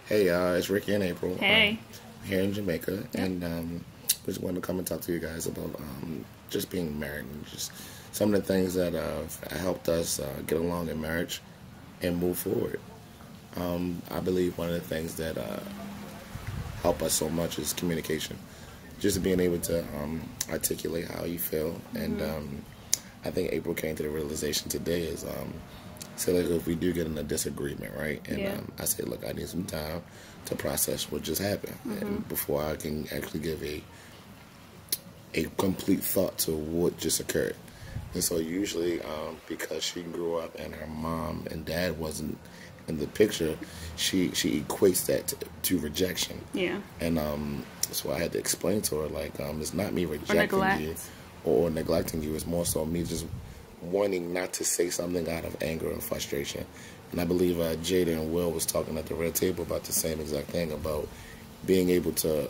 Hey, it's Ricky and April. Hey. Here in Jamaica, and we just wanted to come and talk to you guys about just being married and just some of the things that have helped us get along in marriage and move forward. I believe one of the things that help us so much is communication, just being able to articulate how you feel, and I think April came to the realization today is. So like if we do get in a disagreement, right? And I say, look, I need some time to process what just happened, and before I can actually give a complete thought to what just occurred. And so usually, because she grew up and her mom and dad wasn't in the picture, she equates that to rejection. Yeah. And so I had to explain to her, like, it's not me rejecting you or neglecting you. It's more so me just wanting not to say something out of anger and frustration. And I believe Jada and Will was talking at the red table about the same exact thing, about being able to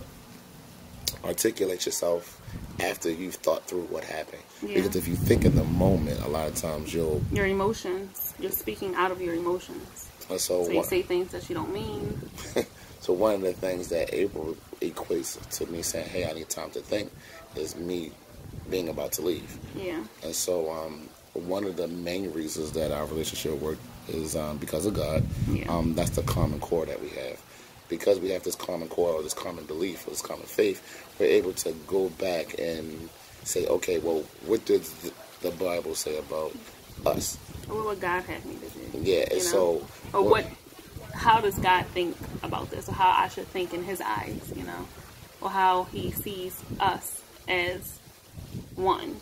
articulate yourself after you've thought through what happened. Yeah. Because if you think in the moment, a lot of times your emotions, you're speaking out of your emotions. So you say things that you don't mean. So one of the things that April equates to me saying, hey, I need time to think, is me being about to leave. Yeah. And so one of the main reasons that our relationship worked is because of God. Yeah. That's the common core that we have. Because we have this common core, or this common belief, or this common faith, we're able to go back and say, okay, well, what does the Bible say about us? Or what God had me to do. Yeah, and so... Or how does God think about this? Or how I should think in His eyes, Or how He sees us as one,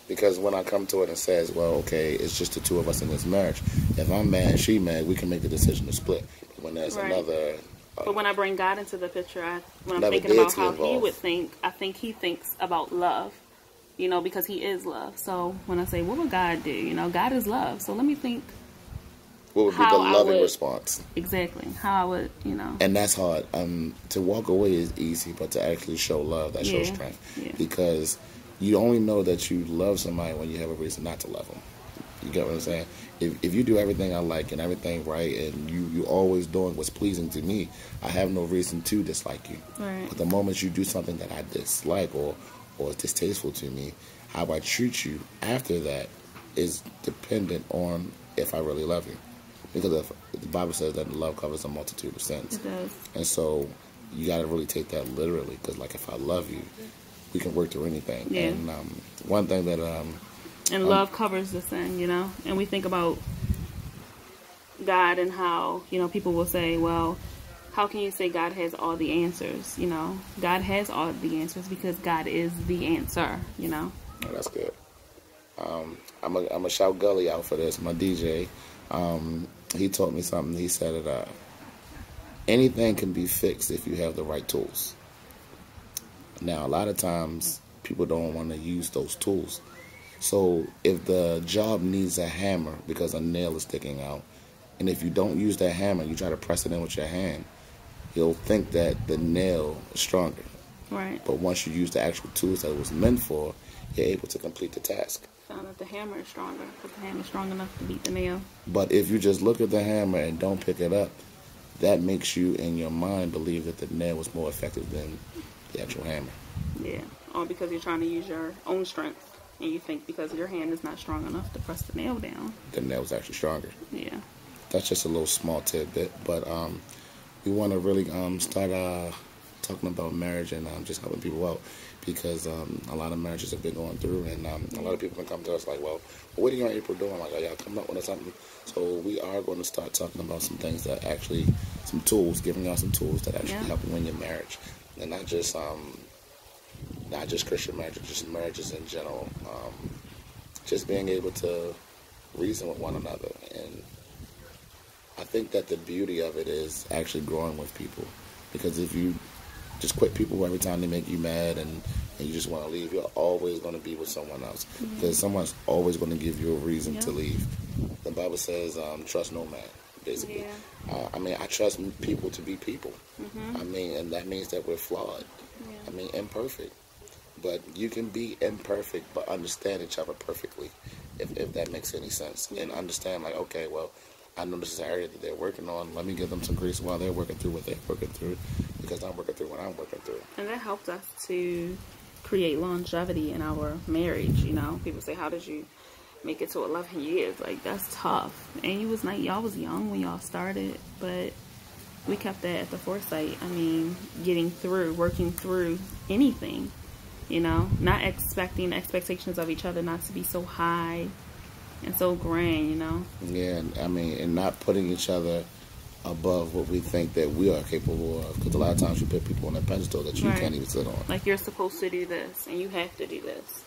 Because when I come to it and says, well, okay, it's just the two of us in this marriage. If I'm mad and she mad, we can make the decision to split. When there's another... but when I bring God into the picture, when I'm thinking about how He would think, I think He thinks about love, because He is love. So when I say, what would God do? God is love. So let me think... What would be the loving response? Exactly. How I would, And that's hard. To walk away is easy, but to actually show love, that shows strength. Yeah. Because you only know that you love somebody when you have a reason not to love them. You get what I'm saying? If you do everything I like and everything right, and you always doing what's pleasing to me, I have no reason to dislike you. Right. But the moment you do something that I dislike or is distasteful to me, how I treat you after that is dependent on if I really love you. Because the Bible says that love covers a multitude of sins. It does. And so you got to really take that literally. Because, like, if I love you, we can work through anything. Yeah. And one thing that... and love covers the sin, And we think about God and how, people will say, well, how can you say God has all the answers? God has all the answers because God is the answer, Oh, that's good. I'm a shout Gully out for this. My DJ, he taught me something. He said that anything can be fixed if you have the right tools. Now, a lot of times, people don't want to use those tools. So if the job needs a hammer because a nail is sticking out, and if you don't use that hammer, you try to press it in with your hand, you'll think that the nail is stronger. Right. But once you use the actual tools that it was meant for, you're able to complete the task. Found that the hammer is stronger because the hammer is strong enough to beat the nail. But if you just look at the hammer and don't pick it up, that makes you, in your mind, believe that the nail was more effective than the actual hammer. Yeah. Or because you're trying to use your own strength. And you think because your hand is not strong enough to press the nail down. The nail was actually stronger. Yeah. That's just a little small tidbit. But we want to really start talking about marriage and just helping people out. Because a lot of marriages have been going through. And a lot of people can come to us like, well, what are you and April doing? Like, are y'all coming up with something? So we are going to start talking about some things that actually, some tools, giving y'all some tools that actually help you in your marriage. And not just Christian marriages, just marriages in general. Just being able to reason with one another. And I think that the beauty of it is actually growing with people. Because if you just quit people every time they make you mad and you just want to leave, you're always going to be with someone else. Because someone's always going to give you a reason to leave. The Bible says, trust no man, basically. Yeah. I trust people to be people. And that means that we're flawed. Yeah. Imperfect. But you can be imperfect but understand each other perfectly, if that makes any sense. And understand, like, okay, well, I know this is an area that they're working on. Let me give them some grace while they're working through what they're working through, because I'm working through what I'm working through. And that helped us to create longevity in our marriage. You know, people say, how did you make it to 11 years? Like, that's tough. And y'all was young when y'all started, but we kept that at the foresight. I mean, working through anything, you know, not expecting expectations of each other not to be so high and so grand, you know. Yeah, I mean, and not putting each other above what we think that we are capable of, because a lot of times you put people on a pedestal that you can't even sit on. Like, you're supposed to do this, and you have to do this.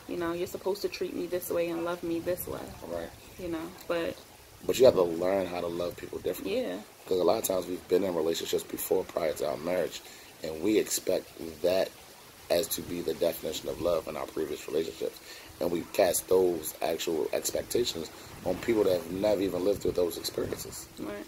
You know, you're supposed to treat me this way and love me this way. Right. You know, but you have to learn how to love people differently. Yeah. Because a lot of times we've been in relationships before, prior to our marriage, and we expect that as to be the definition of love in our previous relationships. And we cast those actual expectations on people that have never even lived through those experiences. Right.